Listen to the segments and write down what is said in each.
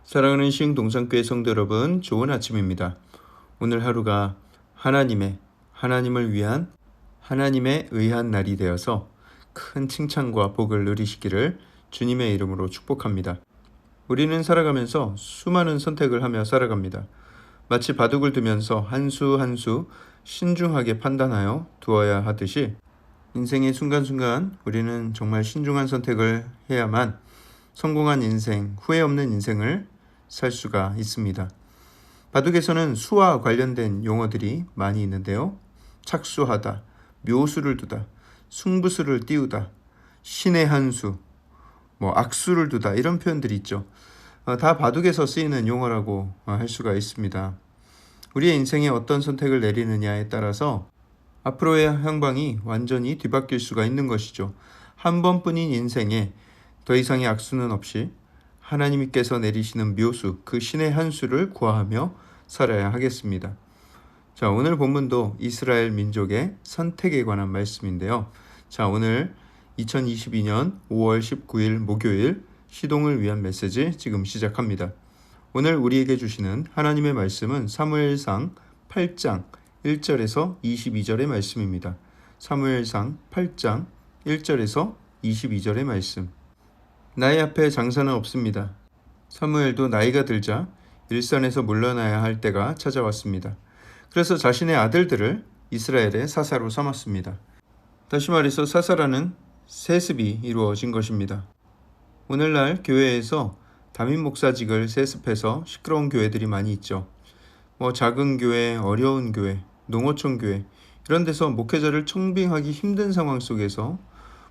사랑하는 시흥동산교회 성도 여러분, 좋은 아침입니다. 오늘 하루가 하나님을 위한 하나님에 의한 날이 되어서 큰 칭찬과 복을 누리시기를 주님의 이름으로 축복합니다. 우리는 살아가면서 수많은 선택을 하며 살아갑니다. 마치 바둑을 두면서 한 수 한 수 신중하게 판단하여 두어야 하듯이 인생의 순간순간 우리는 정말 신중한 선택을 해야만 성공한 인생, 후회 없는 인생을 살 수가 있습니다. 바둑에서는 수와 관련된 용어들이 많이 있는데요. 착수하다, 묘수를 두다, 승부수를 띄우다, 신의 한 수, 악수를 두다 이런 표현들이 있죠. 다 바둑에서 쓰이는 용어라고 할 수가 있습니다. 우리의 인생에 어떤 선택을 내리느냐에 따라서 앞으로의 향방이 완전히 뒤바뀔 수가 있는 것이죠. 한 번뿐인 인생에 더 이상의 악수는 없이 하나님께서 내리시는 묘수, 그 신의 한 수를 구하며 살아야 하겠습니다. 자, 오늘 본문도 이스라엘 민족의 선택에 관한 말씀인데요. 자, 오늘 2022년 5월 19일 목요일 시동을 위한 메시지 지금 시작합니다. 오늘 우리에게 주시는 하나님의 말씀은 사무엘상 8장 1절에서 22절의 말씀입니다. 사무엘상 8장 1절에서 22절의 말씀. 나의 앞에 장사는 없습니다. 사무엘도 나이가 들자 일산에서 물러나야 할 때가 찾아왔습니다. 그래서 자신의 아들들을 이스라엘의 사사로 삼았습니다. 다시 말해서 사사라는 세습이 이루어진 것입니다. 오늘날 교회에서 담임 목사직을 세습해서 시끄러운 교회들이 많이 있죠. 작은 교회, 어려운 교회, 농어촌 교회 이런 데서 목회자를 청빙하기 힘든 상황 속에서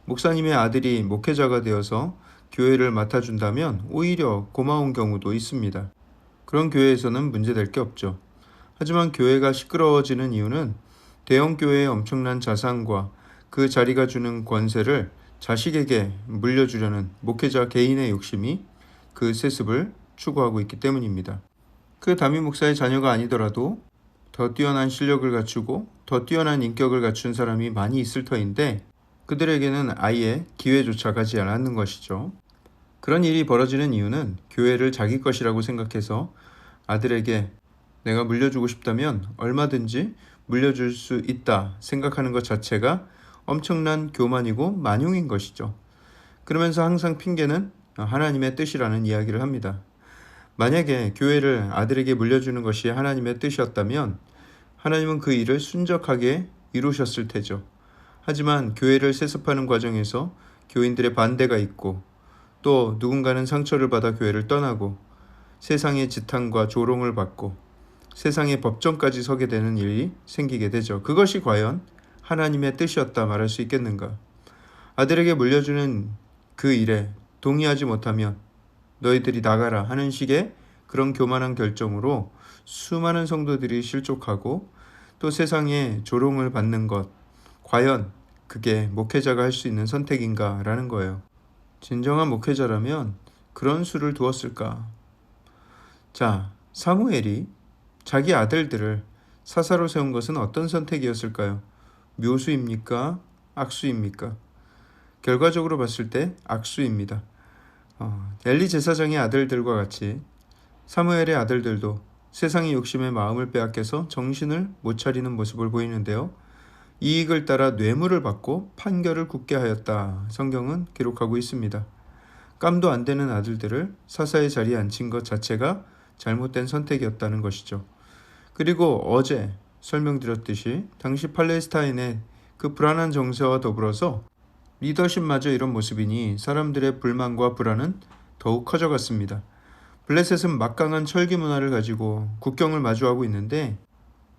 목사님의 아들이 목회자가 되어서 교회를 맡아준다면 오히려 고마운 경우도 있습니다. 그런 교회에서는 문제될 게 없죠. 하지만 교회가 시끄러워지는 이유는 대형 교회의 엄청난 자산과 그 자리가 주는 권세를 자식에게 물려주려는 목회자 개인의 욕심이 그 세습을 추구하고 있기 때문입니다. 그 담임 목사의 자녀가 아니더라도 더 뛰어난 실력을 갖추고 더 뛰어난 인격을 갖춘 사람이 많이 있을 터인데 그들에게는 아예 기회조차 가지 않았는 것이죠. 그런 일이 벌어지는 이유는 교회를 자기 것이라고 생각해서 아들에게 내가 물려주고 싶다면 얼마든지 물려줄 수 있다 생각하는 것 자체가 엄청난 교만이고 만용인 것이죠. 그러면서 항상 핑계는 하나님의 뜻이라는 이야기를 합니다. 만약에 교회를 아들에게 물려주는 것이 하나님의 뜻이었다면 하나님은 그 일을 순적하게 이루셨을 테죠. 하지만 교회를 세습하는 과정에서 교인들의 반대가 있고 또 누군가는 상처를 받아 교회를 떠나고 세상의 지탄과 조롱을 받고 세상의 법정까지 서게 되는 일이 생기게 되죠. 그것이 과연 하나님의 뜻이었다 말할 수 있겠는가? 아들에게 물려주는 그 일에 동의하지 못하면 너희들이 나가라 하는 식의 그런 교만한 결정으로 수많은 성도들이 실족하고 또 세상에 조롱을 받는 것, 과연 그게 목회자가 할 수 있는 선택인가 라는 거예요. 진정한 목회자라면 그런 수를 두었을까? 자, 사무엘이 자기 아들들을 사사로 세운 것은 어떤 선택이었을까요? 묘수입니까? 악수입니까? 결과적으로 봤을 때 악수입니다. 엘리 제사장의 아들들과 같이 사무엘의 아들들도 세상의 욕심에 마음을 빼앗겨서 정신을 못 차리는 모습을 보이는데요. 이익을 따라 뇌물을 받고 판결을 굳게 하였다. 성경은 기록하고 있습니다. 깜도 안 되는 아들들을 사사의 자리에 앉힌 것 자체가 잘못된 선택이었다는 것이죠. 그리고 어제 설명드렸듯이 당시 팔레스타인의 그 불안한 정세와 더불어서 리더십마저 이런 모습이니 사람들의 불만과 불안은 더욱 커져갔습니다. 블레셋은 막강한 철기 문화를 가지고 국경을 마주하고 있는데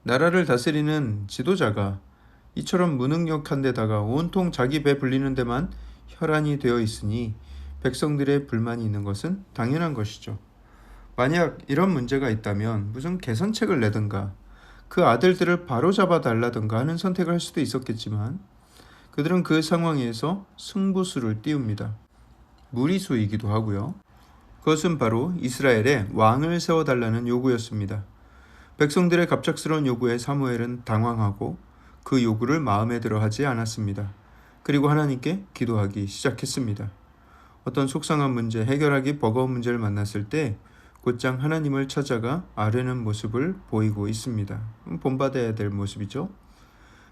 나라를 다스리는 지도자가 이처럼 무능력한 데다가 온통 자기 배 불리는 데만 혈안이 되어 있으니 백성들의 불만이 있는 것은 당연한 것이죠. 만약 이런 문제가 있다면 무슨 개선책을 내든가 그 아들들을 바로잡아 달라든가 하는 선택을 할 수도 있었겠지만 그들은 그 상황에서 승부수를 띄웁니다. 무리수이기도 하고요. 그것은 바로 이스라엘에 왕을 세워달라는 요구였습니다. 백성들의 갑작스러운 요구에 사무엘은 당황하고 그 요구를 마음에 들어 하지 않았습니다. 그리고 하나님께 기도하기 시작했습니다. 어떤 속상한 문제, 해결하기 버거운 문제를 만났을 때 곧장 하나님을 찾아가 아뢰는 모습을 보이고 있습니다. 본받아야 될 모습이죠.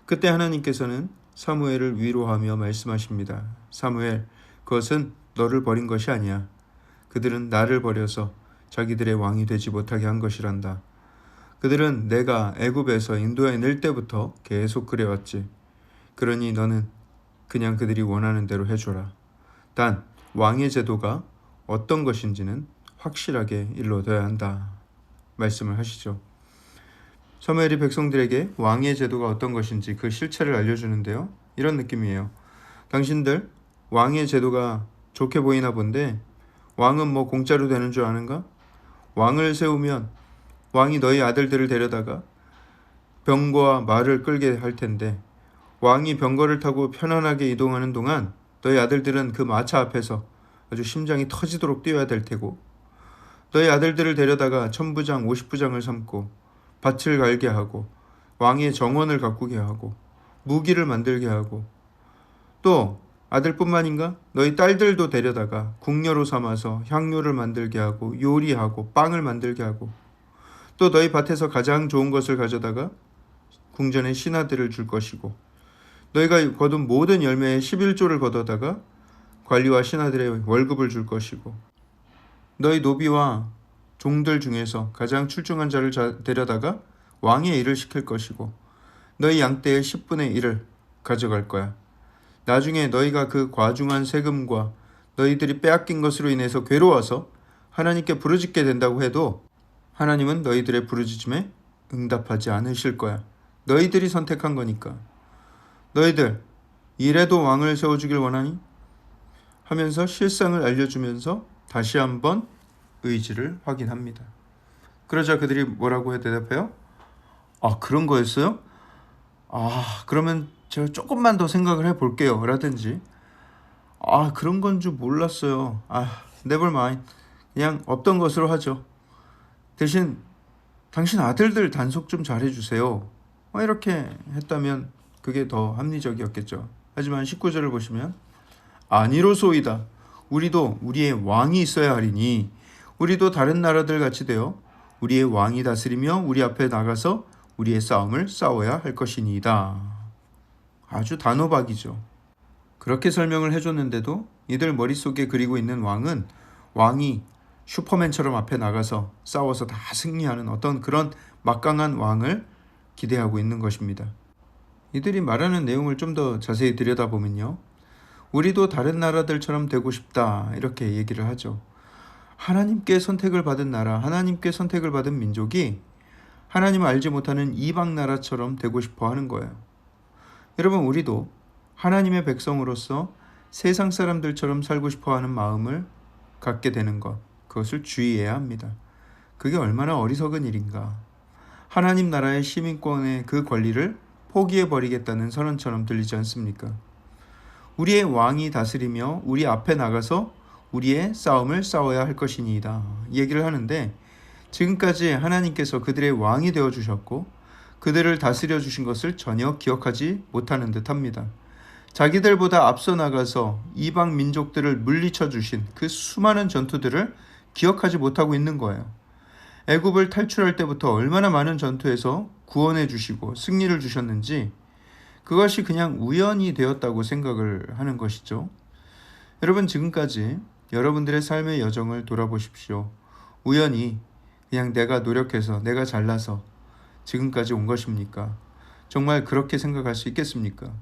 그때 하나님께서는 사무엘을 위로하며 말씀하십니다. 사무엘, 그것은 너를 버린 것이 아니야. 그들은 나를 버려서 자기들의 왕이 되지 못하게 한 것이란다. 그들은 내가 애굽에서 인도해 낼 때부터 계속 그래왔지. 그러니 너는 그냥 그들이 원하는 대로 해줘라. 단 왕의 제도가 어떤 것인지는 확실하게 일러둬야 한다. 말씀을 하시죠. 사무엘이 백성들에게 왕의 제도가 어떤 것인지 그 실체를 알려주는데요. 이런 느낌이에요. 당신들 왕의 제도가 좋게 보이나 본데 왕은 뭐 공짜로 되는 줄 아는가? 왕을 세우면 왕이 너희 아들들을 데려다가 병거와 말을 끌게 할 텐데 왕이 병거를 타고 편안하게 이동하는 동안 너희 아들들은 그 마차 앞에서 아주 심장이 터지도록 뛰어야 될 테고 너희 아들들을 데려다가 천부장 50부장을 삼고 밭을 갈게 하고 왕의 정원을 가꾸게 하고 무기를 만들게 하고 또 아들뿐만인가 너희 딸들도 데려다가 궁녀로 삼아서 향료를 만들게 하고 요리하고 빵을 만들게 하고 또 너희 밭에서 가장 좋은 것을 가져다가 궁전의 신하들을 줄 것이고 너희가 거둔 모든 열매의 11조를 걷어다가 관리와 신하들의 월급을 줄 것이고 너희 노비와 종들 중에서 가장 출중한 자를 데려다가 왕의 일을 시킬 것이고 너희 양떼의 10분의 1을 가져갈 거야. 나중에 너희가 그 과중한 세금과 너희들이 빼앗긴 것으로 인해서 괴로워서 하나님께 부르짖게 된다고 해도 하나님은 너희들의 부르짖음에 응답하지 않으실 거야. 너희들이 선택한 거니까. 너희들 이래도 왕을 세워주길 원하니? 하면서 실상을 알려주면서 다시 한번 의지를 확인합니다. 그러자 그들이 뭐라고 대답해요? 아, 그런 거였어요? 아, 그러면 제가 조금만 더 생각을 해볼게요. 라든지 아, 그런 건 줄 몰랐어요. 아, never mind. 그냥 없던 것으로 하죠. 대신 당신 아들들 단속 좀 잘해주세요. 이렇게 했다면 그게 더 합리적이었겠죠. 하지만 19절을 보시면 아니로소이다. 우리도 우리의 왕이 있어야 하리니 우리도 다른 나라들 같이 되어 우리의 왕이 다스리며 우리 앞에 나가서 우리의 싸움을 싸워야 할 것이니이다. 아주 단호박이죠. 그렇게 설명을 해줬는데도 이들 머릿속에 그리고 있는 왕은 왕이 슈퍼맨처럼 앞에 나가서 싸워서 다 승리하는 어떤 그런 막강한 왕을 기대하고 있는 것입니다. 이들이 말하는 내용을 좀 더 자세히 들여다보면요. 우리도 다른 나라들처럼 되고 싶다 이렇게 얘기를 하죠. 하나님께 선택을 받은 나라, 하나님께 선택을 받은 민족이 하나님을 알지 못하는 이방 나라처럼 되고 싶어 하는 거예요. 여러분, 우리도 하나님의 백성으로서 세상 사람들처럼 살고 싶어 하는 마음을 갖게 되는 것, 그것을 주의해야 합니다. 그게 얼마나 어리석은 일인가. 하나님 나라의 시민권의 그 권리를 포기해버리겠다는 선언처럼 들리지 않습니까? 우리의 왕이 다스리며 우리 앞에 나가서 우리의 싸움을 싸워야 할 것이니이다 얘기를 하는데, 지금까지 하나님께서 그들의 왕이 되어주셨고 그들을 다스려 주신 것을 전혀 기억하지 못하는 듯합니다. 자기들보다 앞서 나가서 이방 민족들을 물리쳐 주신 그 수많은 전투들을 기억하지 못하고 있는 거예요. 애굽을 탈출할 때부터 얼마나 많은 전투에서 구원해 주시고 승리를 주셨는지 그것이 그냥 우연이 되었다고 생각을 하는 것이죠. 여러분, 지금까지 여러분들의 삶의 여정을 돌아보십시오. 우연히 그냥 내가 노력해서 내가 잘나서 지금까지 온 것입니까? 정말 그렇게 생각할 수 있겠습니까?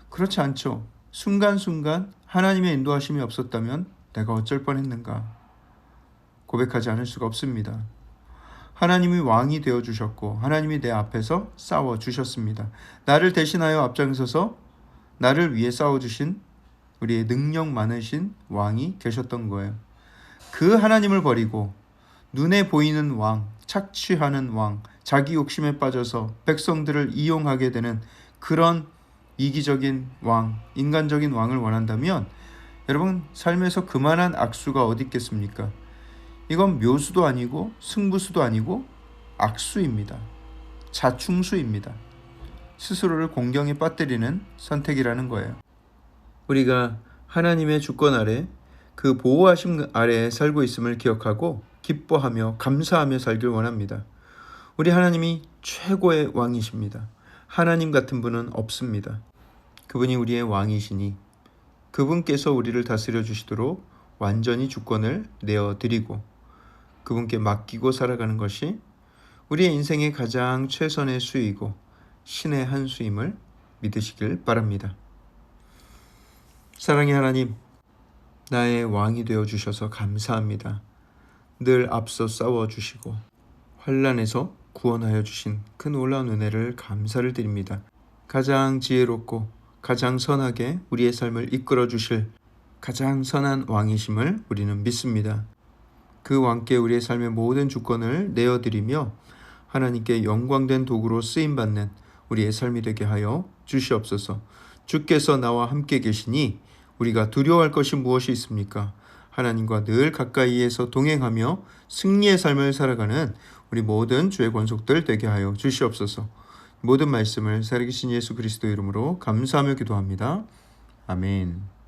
그렇지 않죠. 순간순간 하나님의 인도하심이 없었다면 내가 어쩔 뻔했는가 고백하지 않을 수가 없습니다. 하나님이 왕이 되어주셨고 하나님이 내 앞에서 싸워주셨습니다. 나를 대신하여 앞장서서 나를 위해 싸워주신 우리의 능력 많으신 왕이 계셨던 거예요. 그 하나님을 버리고 눈에 보이는 왕, 착취하는 왕, 자기 욕심에 빠져서 백성들을 이용하게 되는 그런 이기적인 왕, 인간적인 왕을 원한다면 여러분, 삶에서 그만한 악수가 어디 있겠습니까? 이건 묘수도 아니고 승부수도 아니고 악수입니다. 자충수입니다. 스스로를 공경에 빠뜨리는 선택이라는 거예요. 우리가 하나님의 주권 아래 그 보호하심 아래에 살고 있음을 기억하고 기뻐하며 감사하며 살길 원합니다. 우리 하나님이 최고의 왕이십니다. 하나님 같은 분은 없습니다. 그분이 우리의 왕이시니 그분께서 우리를 다스려 주시도록 완전히 주권을 내어드리고 그분께 맡기고 살아가는 것이 우리의 인생의 가장 최선의 수이고 신의 한 수임을 믿으시길 바랍니다. 사랑의 하나님, 나의 왕이 되어 주셔서 감사합니다. 늘 앞서 싸워 주시고 환난에서 구원하여 주신 그 놀라운 은혜를 감사를 드립니다. 가장 지혜롭고 가장 선하게 우리의 삶을 이끌어 주실 가장 선한 왕이심을 우리는 믿습니다. 그 왕께 우리의 삶의 모든 주권을 내어드리며 하나님께 영광된 도구로 쓰임받는 우리의 삶이 되게 하여 주시옵소서. 주께서 나와 함께 계시니 우리가 두려워할 것이 무엇이 있습니까? 하나님과 늘 가까이에서 동행하며 승리의 삶을 살아가는 우리 모든 주의 권속들 되게 하여 주시옵소서. 모든 말씀을 살아계신 예수 그리스도 이름으로 감사하며 기도합니다. 아멘.